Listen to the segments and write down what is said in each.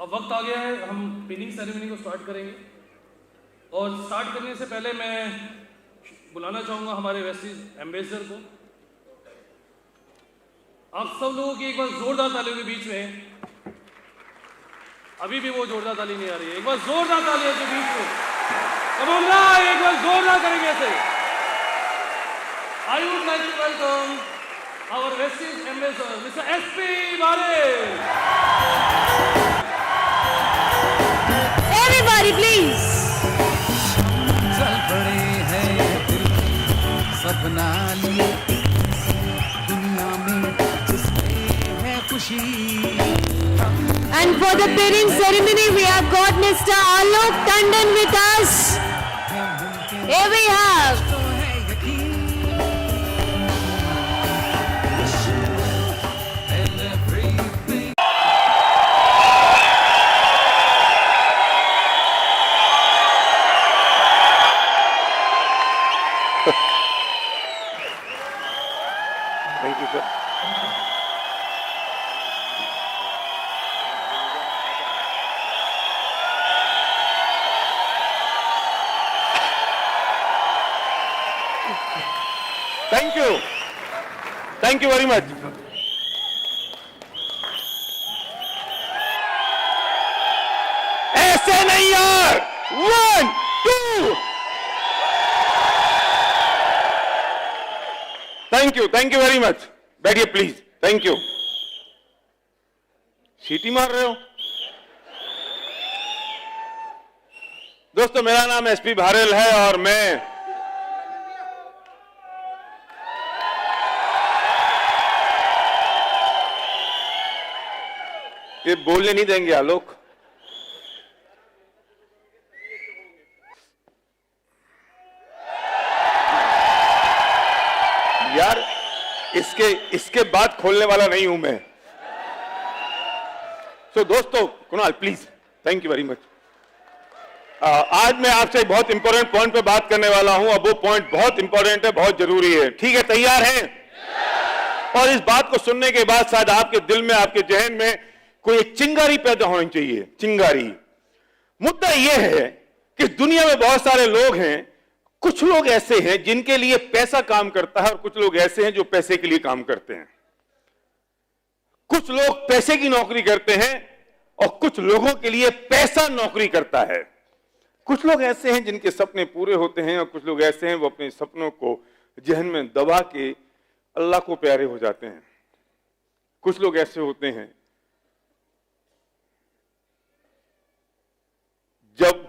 अब वक्त आ गया है, हम पिनिंग सेरेमनी को स्टार्ट करेंगे। और स्टार्ट करने से पहले मैं बुलाना चाहूँगा हमारे वेस्टीज एम्बेसडर को। आप सब लोगों की एक बार जोरदार तालियों के बीच में, अभी भी वो जोरदार ताली नहीं आ रही है, एक बार जोरदार तालियों के बीच में कमोंगा, एक बार जोरदार करेंगे ऐसे। I would like to welcome our Vestige ambassador mister SP Barel. Everybody, please. चल पड़े हैं दिल सपना लिए दुनिया में जिसमें है खुशी। And for the pinning ceremony, we have got Mr. Alok Tandon with us. Here we have Thank you, sir. Thank you. Thank you very much. ऐसे नहीं यार. 1, 2. Thank you very much. बैठिए प्लीज. Thank you. सीटी मार रहे हो? दोस्तों, मेरा नाम एसपी बारेल है और मैं ये बोलने नहीं देंगे आलोक। यार इसके बाद खोलने वाला नहीं हूं मैं। सो दोस्तों, Kunal please, thank you very much. आज मैं आपसे बहुत इंपॉर्टेंट पॉइंट पे बात करने वाला हूं। अब वो पॉइंट बहुत इंपॉर्टेंट है, बहुत जरूरी है। ठीक है, तैयार हैं? और इस बात को सुनने के बाद शायद आपके दिल में, आपके जहन में कोई एक चिंगारी पैदा होनी चाहिए। चिंगारी। मुद्दा यह है कि दुनिया में बहुत सारे लोग हैं। कुछ लोग ऐसे हैं जिनके लिए पैसा काम करता है और कुछ लोग ऐसे हैं जो पैसे के लिए काम करते हैं। कुछ लोग पैसे की नौकरी करते हैं और कुछ लोगों के लिए पैसा नौकरी करता है। कुछ लोग ऐसे हैं जिनके सपने पूरे होते हैं और कुछ लोग ऐसे हैं वो अपने सपनों को जहन में दबा के अल्लाह को प्यारे हो जाते हैं। कुछ लोग ऐसे होते हैं जब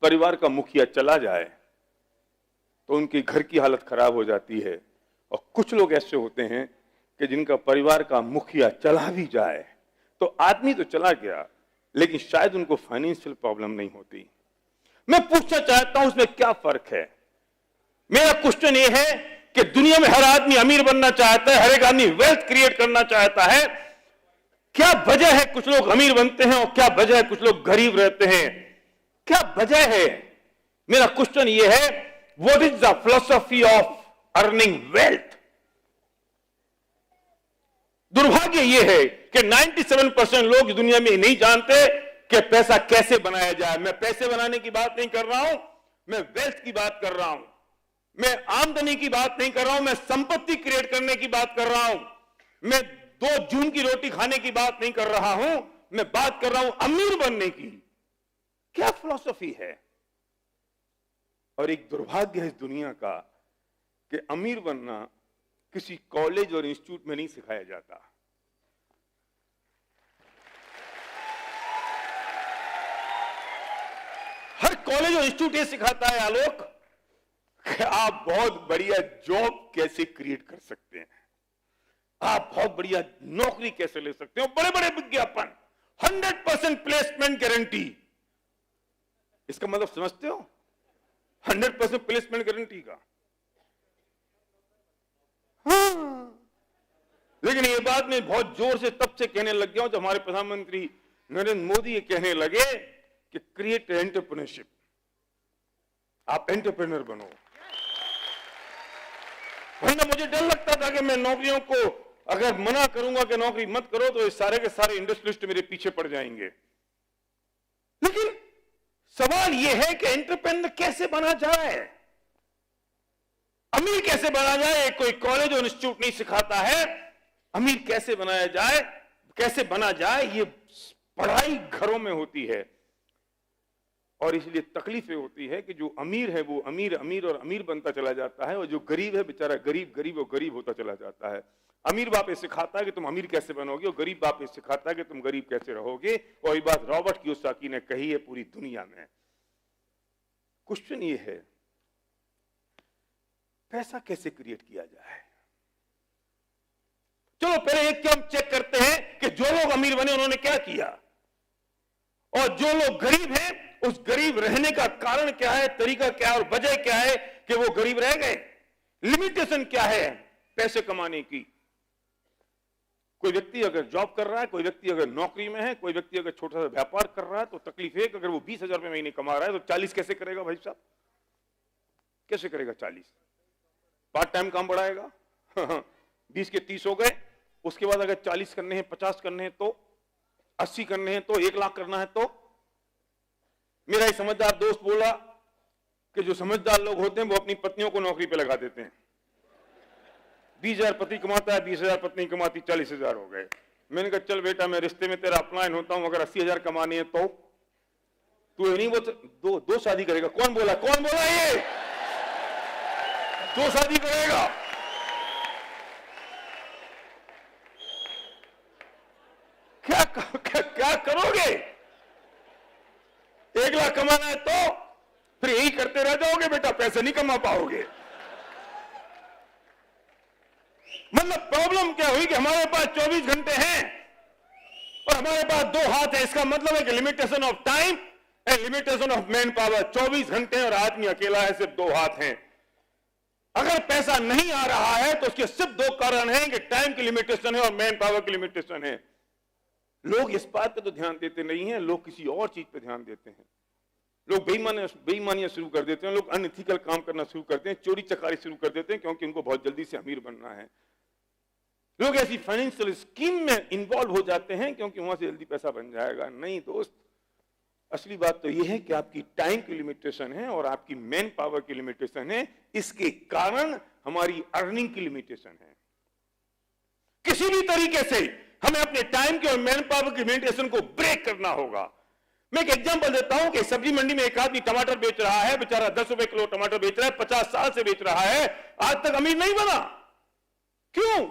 परिवार का मुखिया चला जाए तो उनके घर की हालत खराब हो जाती है। और कुछ लोग ऐसे होते हैं कि जिनका परिवार का मुखिया चला भी जाए तो आदमी तो चला गया लेकिन शायद उनको फाइनेंशियल प्रॉब्लम नहीं होती। मैं पूछना चाहता हूं उसमें क्या फर्क है। मेरा क्वेश्चन ये है कि दुनिया में हर आदमी अमीर बनना चाहता है, हर एक आदमी वेल्थ क्रिएट करना चाहता है। क्या वजह है कुछ लोग अमीर बनते हैं और क्या वजह है कुछ लोग गरीब रहते हैं? क्या वजह है? मेरा क्वेश्चन यह है, what is the philosophy of earning wealth? दुर्भाग्य यह है कि 97% लोग दुनिया में नहीं जानते कि पैसा कैसे बनाया जाए। मैं पैसे बनाने की बात नहीं कर रहा हूं, मैं वेल्थ की बात कर रहा हूं। मैं आमदनी की बात नहीं कर रहा हूं, मैं संपत्ति क्रिएट करने की बात कर रहा हूं। मैं 2 जून की रोटी खाने की बात नहीं कर रहा हूं, मैं बात कर रहा हूं अमीर बनने की। क्या फिलॉसफी है? और एक दुर्भाग्य है इस दुनिया का कि अमीर बनना किसी कॉलेज और इंस्टीट्यूट में नहीं सिखाया जाता। हर कॉलेज और इंस्टीट्यूट ये सिखाता है आलोक कि आप बहुत बढ़िया जॉब कैसे क्रिएट कर सकते हैं, आप बहुत बढ़िया नौकरी कैसे ले सकते हो, बड़े बड़े विज्ञापन, 100% प्लेसमेंट गारंटी। इसका मतलब समझते हो? 100% प्लेसमेंट गारंटी का। हाँ। लेकिन ये बात मैं बहुत जोर से तब से कहने लग गया हूं जब हमारे प्रधानमंत्री नरेंद्र मोदी ये कहने लगे कि क्रिएट एंटरप्रेन्योरशिप, आप एंटरप्रेन्योर बनो। वरना मुझे डर लगता था कि मैं नौकरियों को अगर मना करूंगा कि नौकरी मत करो तो ये सारे के सारे इंडस्ट्रियलिस्ट मेरे पीछे पड़ जाएंगे। लेकिन सवाल यह है कि एंटरप्रेन्योर कैसे बना जाए, अमीर कैसे बना जाए। कोई कॉलेज और इंस्टीट्यूट नहीं सिखाता है अमीर कैसे बनाया जाए, कैसे बना जाए। ये पढ़ाई घरों में होती है और इसलिए तकलीफें होती है कि जो अमीर है वो अमीर अमीर और अमीर बनता चला जाता है और जो गरीब है बेचारा गरीब गरीब और गरीब होता चला जाता है। अमीर बाप ये सिखाता है कि तुम अमीर कैसे बनोगे और गरीब बाप ये सिखाता है कि तुम गरीब कैसे रहोगे। और ये बात रॉबर्ट कियोसाकी ने कही है पूरी दुनिया में। क्वेश्चन ये है पैसा कैसे क्रिएट किया जाए। चलो पहले एक हम चेक करते हैं कि जो लोग अमीर बने उन्होंने क्या किया और जो लोग गरीब हैं उस गरीब रहने का कारण क्या है, तरीका क्या है और वजह क्या है कि वो गरीब रह गए। लिमिटेशन क्या है पैसे कमाने की। कोई व्यक्ति अगर जॉब कर रहा है, कोई व्यक्ति अगर नौकरी में है, कोई व्यक्ति अगर छोटा सा व्यापार कर रहा है तो तकलीफ है कि अगर वो 20,000 रुपए महीने कमा रहा है तो 40 कैसे करेगा भाई साहब, कैसे करेगा 40। पार्ट टाइम काम बढ़ाएगा 20 के 30 हो गए। उसके बाद अगर 40 करने हैं, 50 करने हैं तो 80 करने हैं तो 1 लाख करना है तो। मेरा एक समझदार दोस्त बोला कि जो समझदार लोग होते हैं वो अपनी पत्नियों को नौकरी पे लगा देते हैं। 20,000 पति कमाता है, 20,000 पत्नी कमाती, 40,000 हो गए। मैंने कहा चल बेटा मैं रिश्ते में तेरा अपलाइन होता हूं, अगर 80,000 कमानी है तो तू नहीं बोल दो शादी करेगा। कौन बोला ये 2 शादी करेगा। क्या करोगे। 1 लाख कमाना है तो फिर यही करते रह जाओगे बेटा, पैसे नहीं कमा पाओगे। मतलब प्रॉब्लम क्या हुई कि हमारे पास 24 घंटे हैं और हमारे पास 2 हाथ है। इसका मतलब है कि limitation of time and limitation of man power. 24 घंटे और आदमी अकेला है, सिर्फ 2 हाथ हैं। अगर पैसा नहीं आ रहा है तो उसके सिर्फ 2 कारण हैं कि टाइम की लिमिटेशन है और मैन पावर की लिमिटेशन है। लोग इस बात पे तो ध्यान देते नहीं हैं, लोग किसी और चीज पे ध्यान देते हैं। लोग बेईमानियां शुरू कर देते हैं, लोग अनएथिकल काम करना शुरू करते हैं, चोरी चकारी शुरू कर देते हैं क्योंकि उनको बहुत जल्दी से अमीर बनना है। लोग ऐसी फाइनेंशियल स्कीम में इन्वॉल्व हो जाते हैं क्योंकि वहां से जल्दी पैसा बन जाएगा। नहीं दोस्त, असली बात तो यह है कि आपकी टाइम की लिमिटेशन है और आपकी मैन पावर की लिमिटेशन है। इसके कारण हमारी अर्निंग की लिमिटेशन है। किसी भी तरीके से हमें अपने टाइम के और मैन पावर की लिमिटेशन को ब्रेक करना होगा। मैं एक एग्जांपल देता हूं कि सब्जी मंडी में एक आदमी टमाटर बेच रहा है, बेचारा 10 रुपए किलो टमाटर बेच रहा है, 50 साल से बेच रहा है, आज तक अमीर नहीं बना। क्यों?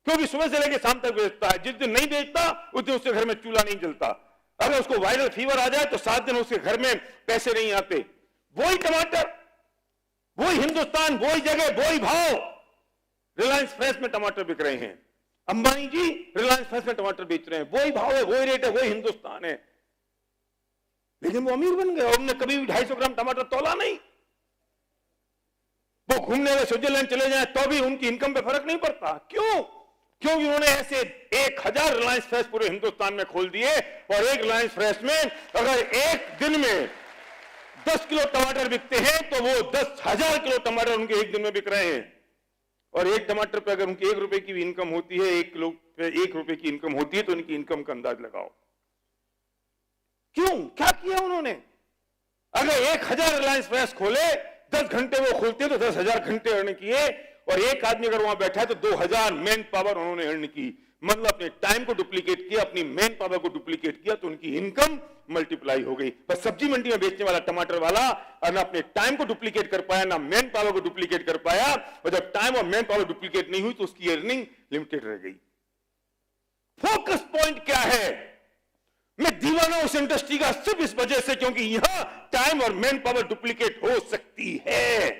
क्योंकि सुबह से लेकर शाम तक बेचता है। जिस दिन नहीं बेचता उस दिन उसके घर में चूल्हा नहीं जलता। अगर उसको वायरल फीवर आ जाए तो 7 दिन उसके घर में पैसे नहीं आते। वही टमाटर, वही हिंदुस्तान, वही जगह, वही भाव। रिलायंस फ्रेश में टमाटर बिक रहे हैं, अंबानी जी रिलायंस फ्रेश में टमाटर बेच रहे हैं, वही भाव है, वही रेट है, वही हिंदुस्तान है, लेकिन वो अमीर बन गए। उन्होंने कभी भी 250 ग्राम टमाटर तोला नहीं। वो घूमने में स्विट्जरलैंड चले जाए तो भी उनकी इनकम पे फर्क नहीं पड़ता। क्यों? क्योंकि उन्होंने ऐसे 1000 रिलायंस फ्रेश पूरे हिंदुस्तान में खोल दिए और एक रिलायंस फ्रेश में अगर एक दिन में 10 किलो टमाटर बिकते हैं तो वो 10,000 किलो टमाटर उनके एक दिन में बिक रहे हैं। और एक टमाटर पे अगर उनकी 1 रुपए की भी इनकम होती है, 1 किलो पे 1 रुपए की इनकम होती है तो उनकी इनकम का अंदाज लगाओ। क्यों? क्या किया उन्होंने? अगर 1000 रिलायंस फ्रेश खोले, 10 घंटे वो खोलते तो 10,000 घंटे अर्न किए और एक आदमी अगर वहां बैठा है तो 2000 मैन पावर उन्होंने अर्न की। मतलब अपने टाइम को डुप्लीकेट किया, अपनी मैन पावर को डुप्लीकेट किया तो उनकी इनकम मल्टीप्लाई हो गई। पर सब्जी मंडी में बेचने वाला टमाटर वाला ना अपने टाइम को डुप्लीकेट कर पाया, ना मैन पावर को डुप्लीकेट कर पाया। और जब टाइम और मैन पावर डुप्लीकेट नहीं हुई तो उसकी अर्निंग लिमिटेड रह गई। फोकस पॉइंट क्या है? मैं दीवाना उस इंडस्ट्री का सिर्फ इस वजह से क्योंकि यहां टाइम और मैन पावर डुप्लीकेट हो सकती है।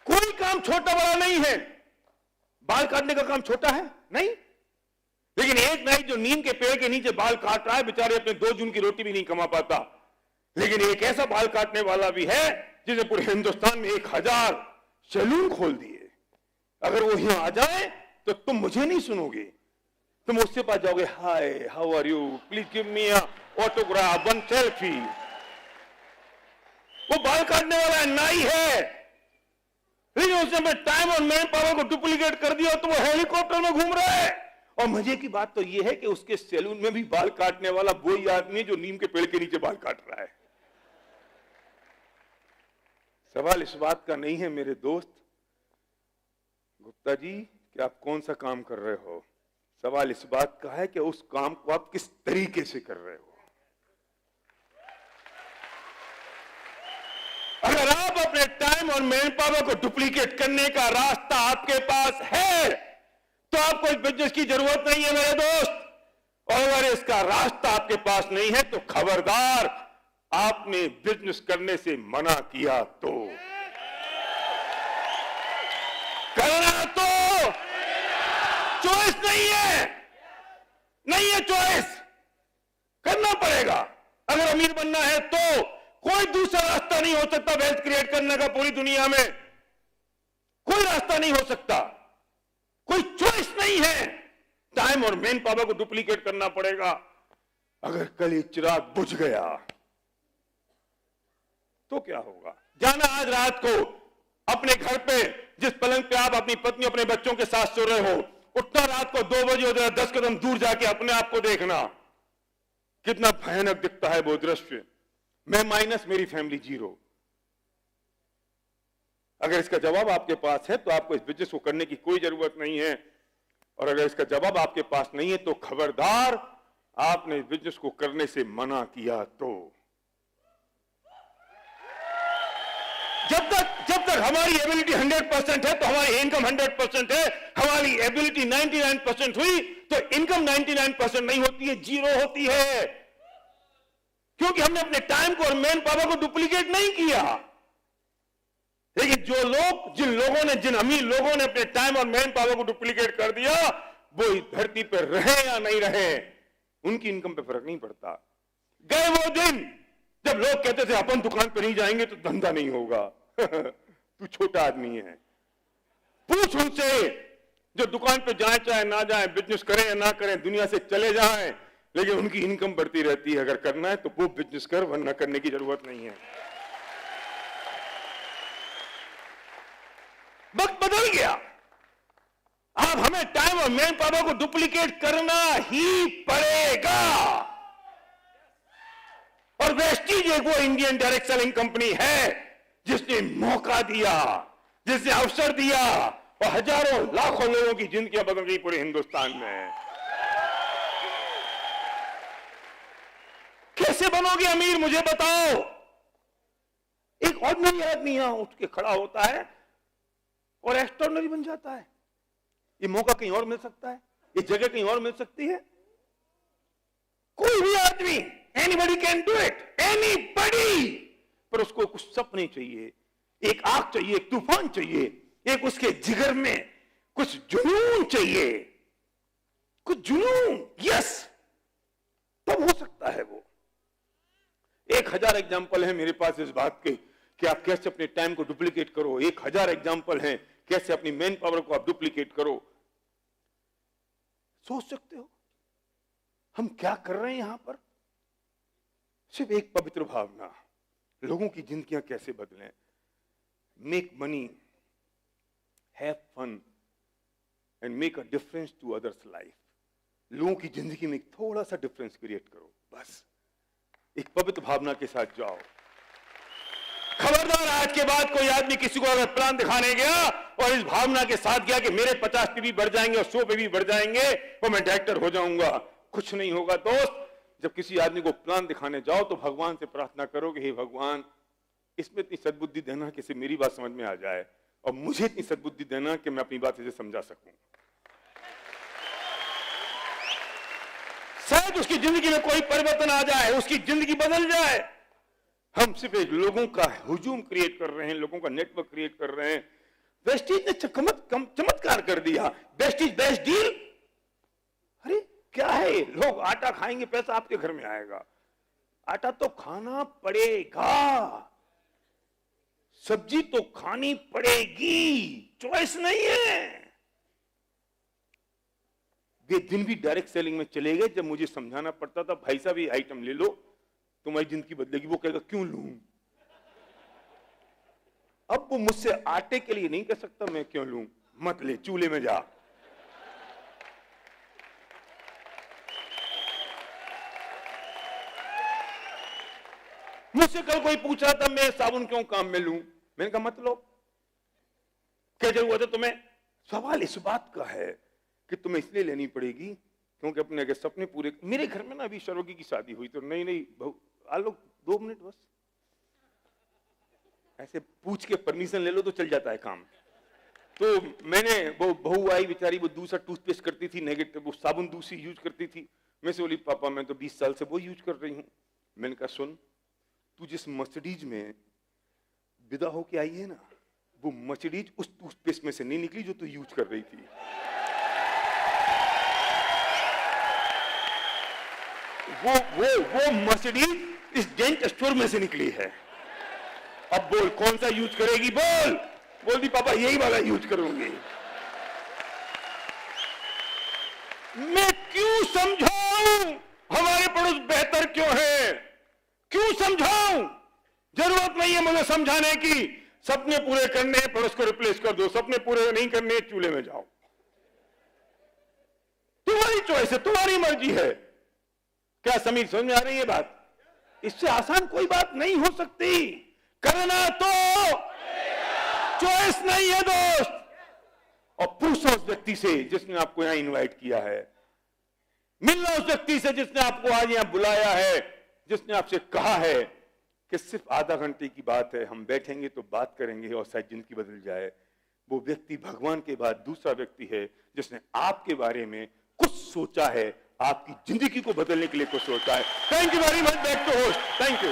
कोई काम छोटा बड़ा नहीं है। बाल काटने का काम छोटा है नहीं, लेकिन एक नाई जो नीम के पेड़ के नीचे बाल काट रहा है बेचारे अपने 2 जून की रोटी भी नहीं कमा पाता। लेकिन एक ऐसा बाल काटने वाला भी है जिसने पूरे हिंदुस्तान में 1000 सैलून खोल दिए। अगर वो यहां आ जाए तो तुम मुझे नहीं सुनोगे, तुम उससे पास जाओगे, hi how are you, please give me a autograph, one selfie. वो बाल काटने वाला नाई है, लेकिन उसने अपने टाइम और मैन पावर को डुप्लीकेट कर दिया तो वो हेलीकॉप्टर में घूम रहा है। और मजे की बात तो यह है कि उसके सैलून में भी बाल काटने वाला वही आदमी है जो नीम के पेड़ के नीचे बाल काट रहा है। सवाल इस बात का नहीं है मेरे दोस्त गुप्ता जी कि आप कौन सा काम कर रहे हो, सवाल इस बात का है कि उस काम को आप किस तरीके से कर रहे हो। अगर आप अपने टाइम और मैन पावर को डुप्लीकेट करने का रास्ता आपके पास है तो आपको इस बिजनेस की जरूरत नहीं है मेरे दोस्त। और अगर इसका रास्ता आपके पास नहीं है तो खबरदार, आपने बिजनेस करने से मना किया तो करना तो चॉइस नहीं है चॉइस, करना पड़ेगा। अगर अमीर बनना है तो कोई दूसरा रास्ता नहीं हो सकता वेल्थ क्रिएट करने का पूरी दुनिया में, कोई रास्ता नहीं हो सकता, कोई चॉइस नहीं है। टाइम और मैन पावर को डुप्लीकेट करना पड़ेगा। अगर कल ये चिराग बुझ गया तो क्या होगा? जाना आज रात को अपने घर पे जिस पलंग पे आप अपनी पत्नी अपने बच्चों के साथ सो रहे हो, उठना रात को 2 बजे हो, 10 कदम दूर जाके अपने आप को देखना कितना भयानक दिखता है वो दृश्य। मैं माइनस, मेरी फैमिली 0। अगर इसका जवाब आपके पास है तो आपको इस बिजनेस को करने की कोई जरूरत नहीं है। और अगर इसका जवाब आपके पास नहीं है तो खबरदार, आपने इस बिजनेस को करने से मना किया तो। जब तक हमारी एबिलिटी 100% है तो हमारी इनकम 100% है। हमारी एबिलिटी 99% हुई तो इनकम 99% नहीं होती है, 0 होती है, क्योंकि हमने अपने टाइम को और मैन पावर को डुप्लीकेट नहीं किया। लेकिन जिन अमीर लोगों ने अपने टाइम और मैन पावर को डुप्लीकेट कर दिया, वो इस धरती पर रहे या नहीं रहे, उनकी इनकम पे फर्क नहीं पड़ता। गए वो दिन जब लोग कहते थे अपन दुकान पर नहीं जाएंगे तो धंधा नहीं होगा। तू छोटा आदमी है, पूछ उनसे जो दुकान पे जाए चाहे ना जाए, बिजनेस करें या ना करें, दुनिया से चले जाएं, लेकिन उनकी इनकम बढ़ती रहती है। अगर करना है तो वो बिजनेस कर, वरना करने की जरूरत नहीं है। वक्त बदल गया, अब हमें टाइम और मैन पावर को डुप्लीकेट करना ही पड़ेगा। और वेस्टीज एक वो इंडियन डायरेक्ट सेलिंग कंपनी है जिसने मौका दिया, जिसने अवसर दिया और हजारों लाखों लोगों की जिंदगियां बदल गई पूरे हिंदुस्तान में। कैसे बनोगे अमीर, मुझे बताओ। एक ऑर्डिनरी आदमी यहां उठ के खड़ा होता है और एक्स्ट्राऑर्डिनरी बन जाता है। ये मौका कहीं और मिल सकता है, ये जगह कहीं और मिल सकती है। कोई भी आदमी, anybody can do it, anybody. पर उसको कुछ सपने चाहिए, एक आग चाहिए, एक तूफान चाहिए, एक उसके जिगर में कुछ जुनून चाहिए, कुछ जुनून। यस, तब हो सकता है वो। 1000 एग्जाम्पल है मेरे पास इस बात के कि आप कैसे अपने टाइम को डुप्लीकेट करो। 1000 एग्जाम्पल हैं कैसे अपनी मैन पावर को आप डुप्लीकेट करो। सोच सकते हो हम क्या कर रहे हैं यहां पर? सिर्फ एक पवित्र भावना, लोगों की जिंदगियां कैसे बदलें। Make money, have fun and make a difference to others life. लोगों की जिंदगी में एक थोड़ा सा डिफरेंस क्रिएट करो, बस एक पवित्र भावना के साथ जाओ। खबरदार, आज के बाद कोई आदमी किसी को अगर प्लान दिखाने गया और इस भावना के साथ गया कि मेरे 50 पे भी बढ़ जाएंगे और 100 पे भी बढ़ जाएंगे और मैं डायरेक्टर हो जाऊंगा, कुछ नहीं होगा दोस्त। जब किसी आदमी को प्लान दिखाने जाओ तो भगवान से प्रार्थना करो कि हे भगवान, इसमें इतनी सद्बुद्धि देना कि मेरी बात समझ में आ जाए और मुझे इतनी सद्बुद्धि देना कि मैं अपनी बात इसे समझा सकूं। शायद उसकी जिंदगी में कोई परिवर्तन आ जाए, उसकी जिंदगी बदल जाए। हम सिर्फ एक लोगों का हुजूम क्रिएट कर रहे हैं, लोगों का नेटवर्क क्रिएट कर रहे हैं। वेस्टीज ने चमत्कार कर दिया। Vestige best deal. अरे क्या है, लोग आटा खाएंगे, पैसा आपके घर में आएगा। आटा तो खाना पड़ेगा, सब्जी तो खानी पड़ेगी, चॉइस नहीं है। वे दिन भी डायरेक्ट सेलिंग में चले गए जब मुझे समझाना पड़ता था, भाई साहब ये आइटम ले लो तुम्हारी जिंदगी बदलेगी। वो कहेगा क्यों लूं? अब वो मुझसे आटे के लिए नहीं कह सकता मैं क्यों लूं, मत ले, चूल्हे में जा। मुझसे कल कोई पूछ रहा था मैं साबुन क्यों काम में लूं, मैंने कहा मत लो। क्या जरूरत है तुम्हें? सवाल इस बात का है कि तुम्हें इसलिए लेनी पड़ेगी क्योंकि अपने अगर सपने पूरे, मेरे घर में ना अभी शरोगी की शादी हुई तो नहीं बहू आ लो 2 मिनट बस, ऐसे पूछ के परमिशन ले लो तो चल जाता है काम। तो मैंने, वो बहू आई बेचारी, वो दूसरा टूथपेस्ट करती थी नेगेटिव, वो साबुन दूसरी यूज करती थी। मैं से बोली पापा मैं तो 20 साल से वो यूज कर रही हूं। मैंने कहा सुन, तू जिस मर्सिडीज में विदा होके आई है ना, वो मर्सिडीज उस टूथपेस्ट में से नहीं निकली जो तू यूज कर रही थी। वो मर्सिडीज इस डेंट स्टोर में से निकली है। अब बोल कौन सा यूज करेगी? बोल दी पापा यही वाला यूज करूंगी। मैं क्यों समझाऊं हमारे पड़ोस बेहतर क्यों है? क्यों समझाऊं? जरूरत नहीं है मुझे समझाने की। सपने पूरे करने हैं, पड़ोस को रिप्लेस कर दो। सपने पूरे नहीं करने, चूल्हे में जाओ। तुम्हारी चॉइस है, तुम्हारी मर्जी है। क्या समीर समझ में आ रही है बात? इससे आसान कोई बात नहीं हो सकती। करना तो चॉइस नहीं है दोस्त। और पूछो उस व्यक्ति से जिसने आपको यहां इनवाइट किया है, मिलना उस व्यक्ति से जिसने आपको आज यहां बुलाया है, जिसने आपसे कहा है कि सिर्फ आधा घंटे की बात है, हम बैठेंगे तो बात करेंगे और शायद जिंदगी बदल जाए। वो व्यक्ति भगवान के बाद दूसरा व्यक्ति है जिसने आपके बारे में कुछ सोचा है, आपकी जिंदगी को बदलने के लिए कुछ सोचा है। Thank you very much. Back to host. Thank you.